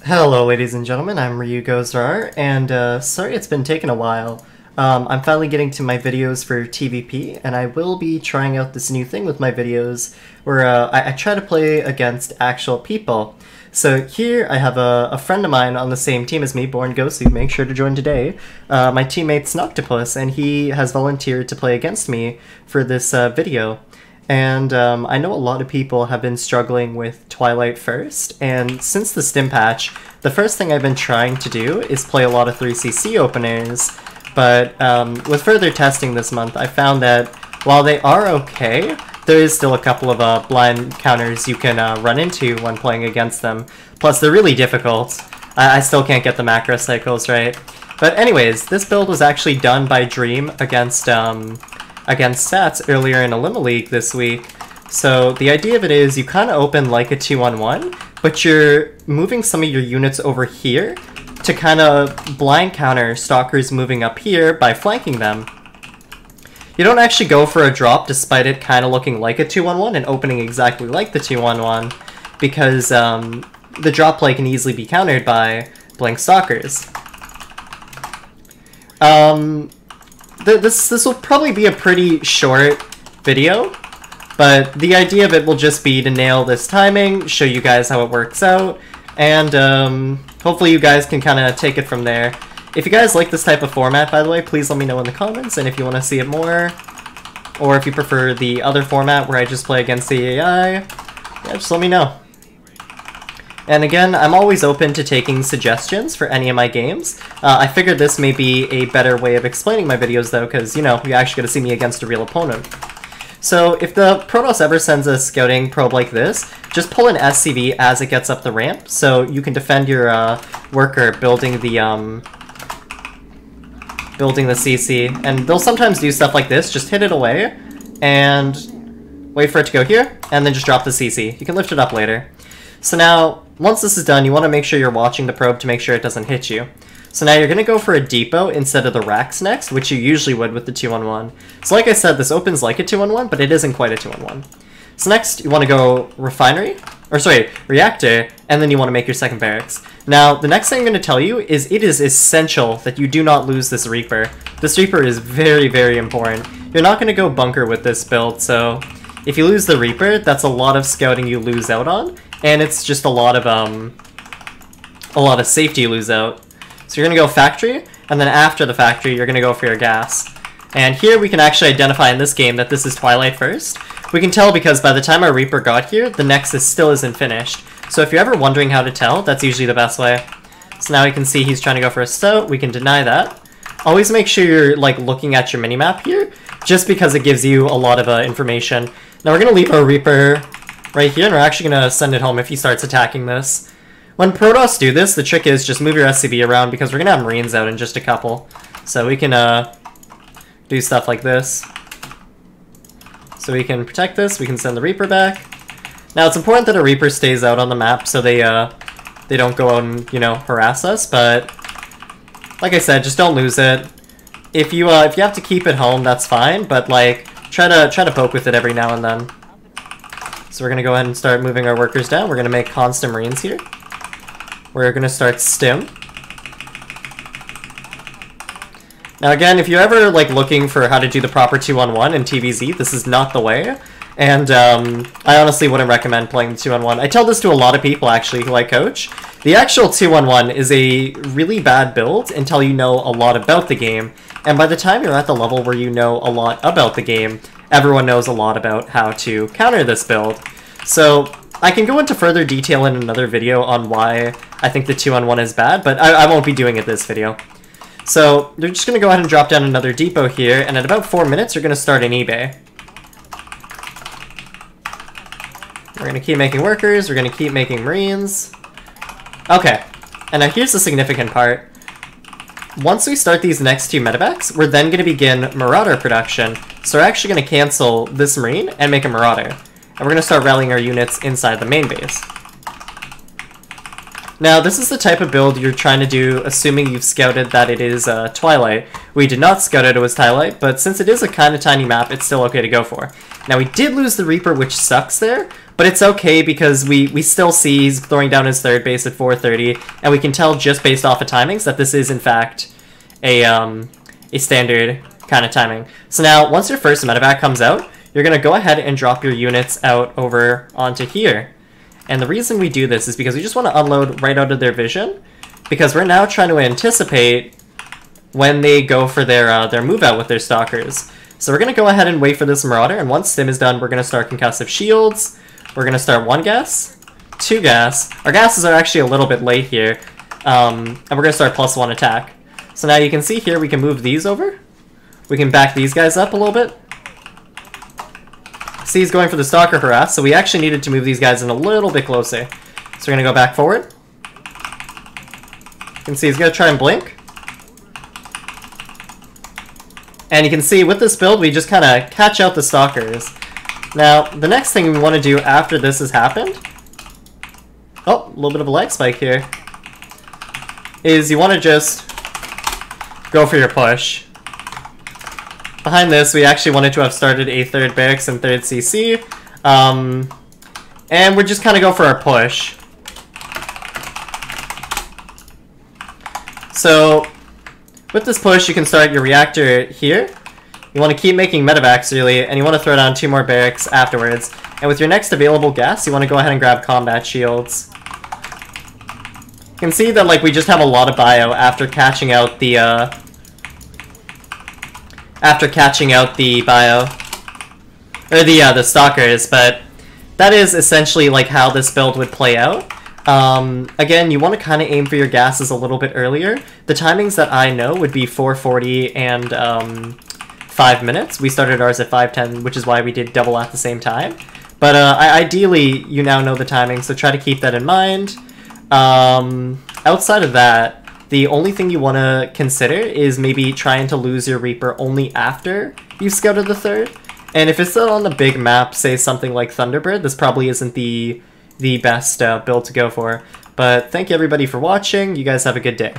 Hello ladies and gentlemen, I'm Ryu Gozrar, and sorry it's been taking a while. I'm finally getting to my videos for TvP, and I will be trying out this new thing with my videos where I try to play against actual people. So here I have a friend of mine on the same team as me, Born Gosu, make sure to join today. My teammate's Noctopus, and he has volunteered to play against me for this video. And I know a lot of people have been struggling with Twilight First, and since the stim patch, the first thing I've been trying to do is play a lot of 3cc openers, but with further testing this month, I found that while they are okay, there is still a couple of blind counters you can run into when playing against them. Plus, they're really difficult. I still can't get the macro cycles right. But anyways, this build was actually done by Dream against Stats earlier in Elim League this week. So the idea of it is you kind of open like a 2-on-1, but you're moving some of your units over here to kind of blind counter stalkers moving up here by flanking them. You don't actually go for a drop despite it kind of looking like a 2-on-1 and opening exactly like the 2-on-1, because the drop play can easily be countered by blink stalkers. This will probably be a pretty short video, but the idea of it will just be to nail this timing, show you guys how it works out, and hopefully you guys can kind of take it from there. If you guys like this type of format, by the way, please let me know in the comments, and if you want to see it more, or if you prefer the other format where I just play against the AI, yeah, just let me know. And again, I'm always open to taking suggestions for any of my games. I figured this may be a better way of explaining my videos though, because, you know, you actually get to see me against a real opponent. So if the Protoss ever sends a scouting probe like this, just pull an SCV as it gets up the ramp, so you can defend your worker building the CC. And they'll sometimes do stuff like this, just hit it away, and wait for it to go here, and then just drop the CC. You can lift it up later. So now, once this is done, you want to make sure you're watching the probe to make sure it doesn't hit you. So now you're going to go for a depot instead of the racks next, which you usually would with the 2-on-1. So like I said, this opens like a 2-on-1, but it isn't quite a 2-on-1. So next, you want to go reactor, and then you want to make your second barracks. Now, the next thing I'm going to tell you is it is essential that you do not lose this Reaper. This Reaper is very, very important. You're not going to go bunker with this build, so if you lose the Reaper, that's a lot of scouting you lose out on. And it's just a lot of safety you lose out. So you're gonna go factory, and then after the factory, you're gonna go for your gas. And here we can actually identify in this game that this is Twilight First. We can tell because by the time our Reaper got here, the Nexus still isn't finished. So if you're ever wondering how to tell, that's usually the best way. So now we can see he's trying to go for a stout. We can deny that. Always make sure you're like looking at your minimap here, just because it gives you a lot of information. Now we're gonna leave our Reaper right here, and we're actually going to send it home if he starts attacking this. When Protoss do this, the trick is just move your SCV around because we're going to have Marines out in just a couple. So we can do stuff like this. So we can protect this, we can send the Reaper back. Now it's important that a Reaper stays out on the map so they don't go out and, you know, harass us, but like I said, just don't lose it. If you have to keep it home, that's fine, but like try to poke with it every now and then. So we're going to go ahead and start moving our workers down. We're going to make constant Marines here. We're going to start stim. Now again, if you're ever like looking for how to do the proper 2-on-1 in TvZ, this is not the way. And I honestly wouldn't recommend playing the 2-on-1. I tell this to a lot of people actually who I coach. The actual 2-on-1 is a really bad build until you know a lot about the game. And by the time you're at the level where you know a lot about the game, everyone knows a lot about how to counter this build. So I can go into further detail in another video on why I think the 2-on-1 is bad, but I won't be doing it this video. So they're just going to go ahead and drop down another depot here, and at about 4 minutes you're going to start an eBay. We're going to keep making workers, we're going to keep making Marines. Okay, and now here's the significant part. Once we start these next two medevacs, we're then going to begin Marauder production. So we're actually going to cancel this Marine and make a Marauder. And we're going to start rallying our units inside the main base. Now, this is the type of build you're trying to do, assuming you've scouted that it is Twilight. We did not scout it was Twilight, but since it is a kind of tiny map, it's still okay to go for. Now, we did lose the Reaper, which sucks there, but it's okay because we still see he's throwing down his third base at 430, and we can tell just based off of timings that this is, in fact, a standard kind of timing. So now, once your first medevac comes out, you're going to go ahead and drop your units out over onto here. And the reason we do this is because we just want to unload right out of their vision, because we're now trying to anticipate when they go for their move out with their stalkers. So we're going to go ahead and wait for this Marauder, and once Stim is done, we're going to start concussive shields. We're going to start 1 gas, 2 gas. Our gases are actually a little bit late here, and we're going to start +1 attack. So now you can see here we can move these over. We can back these guys up a little bit. See, he's going for the Stalker Harass, so we actually needed to move these guys in a little bit closer. So we're going to go back forward. You can see he's going to try and blink. And you can see with this build, we just kind of catch out the Stalkers. Now, the next thing we want to do after this has happened... Oh, a little bit of a lag spike here. Is you want to just go for your push. Behind this, we actually wanted to have started a 3rd barracks and 3rd CC, and we're just kind of go for our push. So, with this push, you can start your reactor here. You want to keep making medevacs, really, and you want to throw down 2 more barracks afterwards. And with your next available gas, you want to go ahead and grab combat shields. You can see that, like, we just have a lot of bio after catching out the, the stalkers, but that is essentially like how this build would play out. Again, you want to kind of aim for your gases a little bit earlier. The timings that I know would be 4:40 and 5 minutes. We started ours at 5:10, which is why we did double at the same time. But ideally, you now know the timing, so try to keep that in mind. Outside of that, the only thing you want to consider is maybe trying to lose your Reaper only after you've scouted the 3rd. And if it's still on the big map, say something like Thunderbird, this probably isn't the best build to go for. But thank you everybody for watching. You guys have a good day.